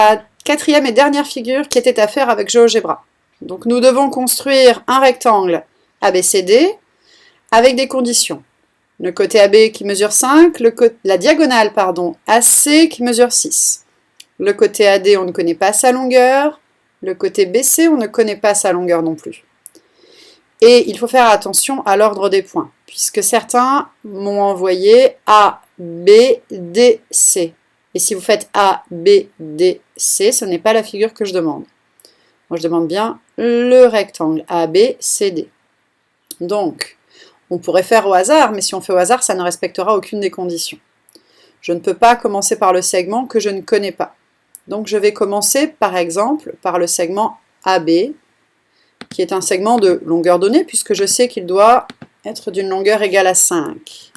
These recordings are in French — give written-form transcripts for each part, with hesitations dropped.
La quatrième et dernière figure qui était à faire avec GeoGebra. Donc nous devons construire un rectangle ABCD avec des conditions. Le côté AB qui mesure 5, la diagonale AC qui mesure 6. Le côté AD, on ne connaît pas sa longueur. Le côté BC, on ne connaît pas sa longueur non plus. Et il faut faire attention à l'ordre des points, puisque certains m'ont envoyé A, B, D, C. Et si vous faites A, B, D, C, ce n'est pas la figure que je demande. Moi, je demande bien le rectangle A, B, C, D. Donc, on pourrait faire au hasard, mais si on fait au hasard, ça ne respectera aucune des conditions. Je ne peux pas commencer par le segment que je ne connais pas. Donc, je vais commencer, par exemple, par le segment AB, qui est un segment de longueur donnée, puisque je sais qu'il doit être d'une longueur égale à 5.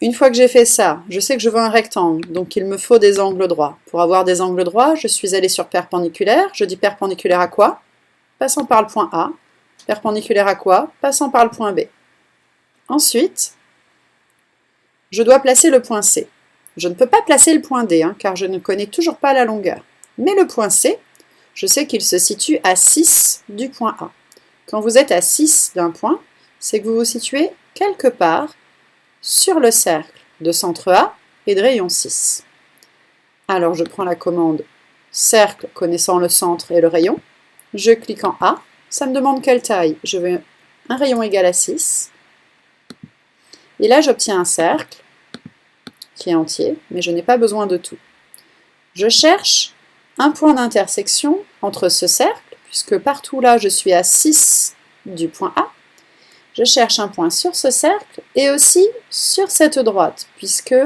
Une fois que j'ai fait ça, je sais que je veux un rectangle, donc il me faut des angles droits. Pour avoir des angles droits, je suis allée sur perpendiculaire. Je dis perpendiculaire à quoi? Passant par le point A. Perpendiculaire à quoi? Passant par le point B. Ensuite, je dois placer le point C. Je ne peux pas placer le point D, car je ne connais toujours pas la longueur. Mais le point C, je sais qu'il se situe à 6 du point A. Quand vous êtes à 6 d'un point, c'est que vous vous situez quelque part sur le cercle de centre A et de rayon 6. Alors je prends la commande cercle connaissant le centre et le rayon, je clique en A, ça me demande quelle taille, je veux un rayon égal à 6, et là j'obtiens un cercle qui est entier, mais je n'ai pas besoin de tout. Je cherche un point d'intersection entre ce cercle, puisque partout là je suis à 6 du point A, je cherche un point sur ce cercle et aussi sur cette droite, puisque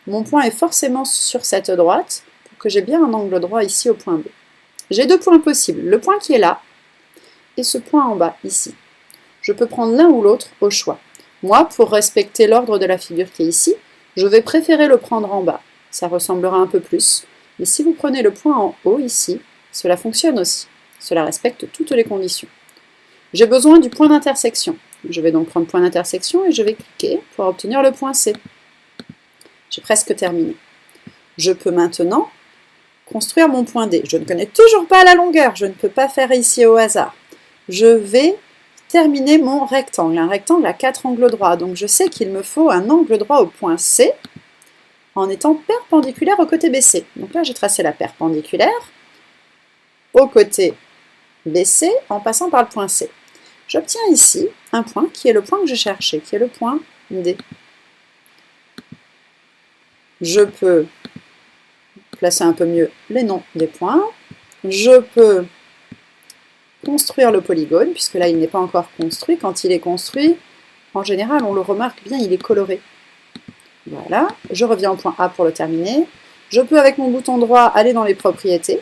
mon point est forcément sur cette droite, pour que j'ai bien un angle droit ici au point B. J'ai deux points possibles, le point qui est là, et ce point en bas, ici. Je peux prendre l'un ou l'autre au choix. Moi, pour respecter l'ordre de la figure qui est ici, je vais préférer le prendre en bas. Ça ressemblera un peu plus, mais si vous prenez le point en haut, ici, cela fonctionne aussi. Cela respecte toutes les conditions. J'ai besoin du point d'intersection. Je vais donc prendre point d'intersection et je vais cliquer pour obtenir le point C. J'ai presque terminé. Je peux maintenant construire mon point D. Je ne connais toujours pas la longueur, je ne peux pas faire ici au hasard. Je vais terminer mon rectangle. Un rectangle à 4 angles droits, donc je sais qu'il me faut un angle droit au point C en étant perpendiculaire au côté BC. Donc là, j'ai tracé la perpendiculaire au côté BC en passant par le point C. J'obtiens ici un point qui est le point que je cherchais, qui est le point D. Je peux placer un peu mieux les noms des points. Je peux construire le polygone, puisque là il n'est pas encore construit. Quand il est construit, en général on le remarque bien, il est coloré. Voilà, je reviens au point A pour le terminer. Je peux avec mon bouton droit aller dans les propriétés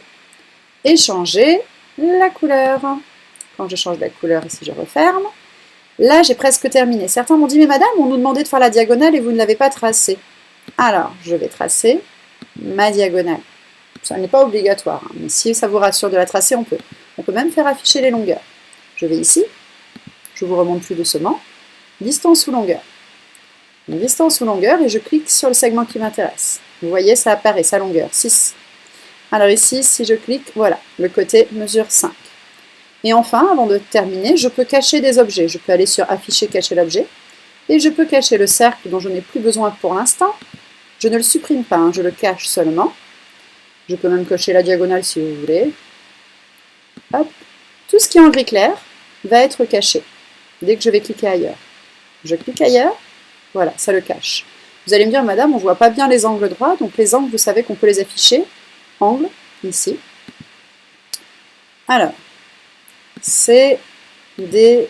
et changer la couleur. Quand je change la couleur, ici je referme. Là, j'ai presque terminé. Certains m'ont dit, mais madame, on nous demandait de faire la diagonale et vous ne l'avez pas tracée. Alors, je vais tracer ma diagonale. Ça n'est pas obligatoire, mais si ça vous rassure de la tracer, on peut. On peut même faire afficher les longueurs. Je vais ici, je vous remonte plus doucement, distance ou longueur. Une distance ou longueur, et je clique sur le segment qui m'intéresse. Vous voyez, ça apparaît, sa longueur, 6. Alors ici, si je clique, voilà, le côté mesure 5. Et enfin, avant de terminer, je peux cacher des objets. Je peux aller sur Afficher, cacher l'objet. Et je peux cacher le cercle dont je n'ai plus besoin pour l'instant. Je ne le supprime pas, je le cache seulement. Je peux même cocher la diagonale si vous voulez. Hop. Tout ce qui est en gris clair va être caché dès que je vais cliquer ailleurs. Je clique ailleurs, voilà, ça le cache. Vous allez me dire, madame, on ne voit pas bien les angles droits. Donc les angles, vous savez qu'on peut les afficher. Angle, ici. Alors, C, D,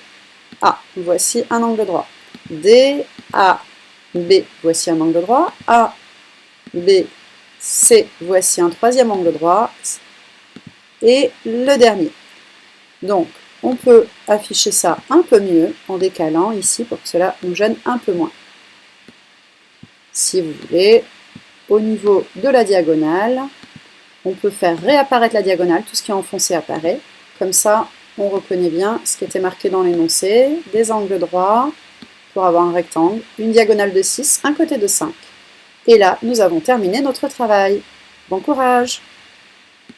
A. Voici un angle droit. D, A, B. Voici un angle droit. A, B, C. Voici un troisième angle droit. Et le dernier. Donc, on peut afficher ça un peu mieux en décalant ici pour que cela nous gêne un peu moins. Si vous voulez, au niveau de la diagonale, on peut faire réapparaître la diagonale. Tout ce qui est enfoncé apparaît. Comme ça, on reconnaît bien ce qui était marqué dans l'énoncé, des angles droits pour avoir un rectangle, une diagonale de 6, un côté de 5. Et là, nous avons terminé notre travail. Bon courage!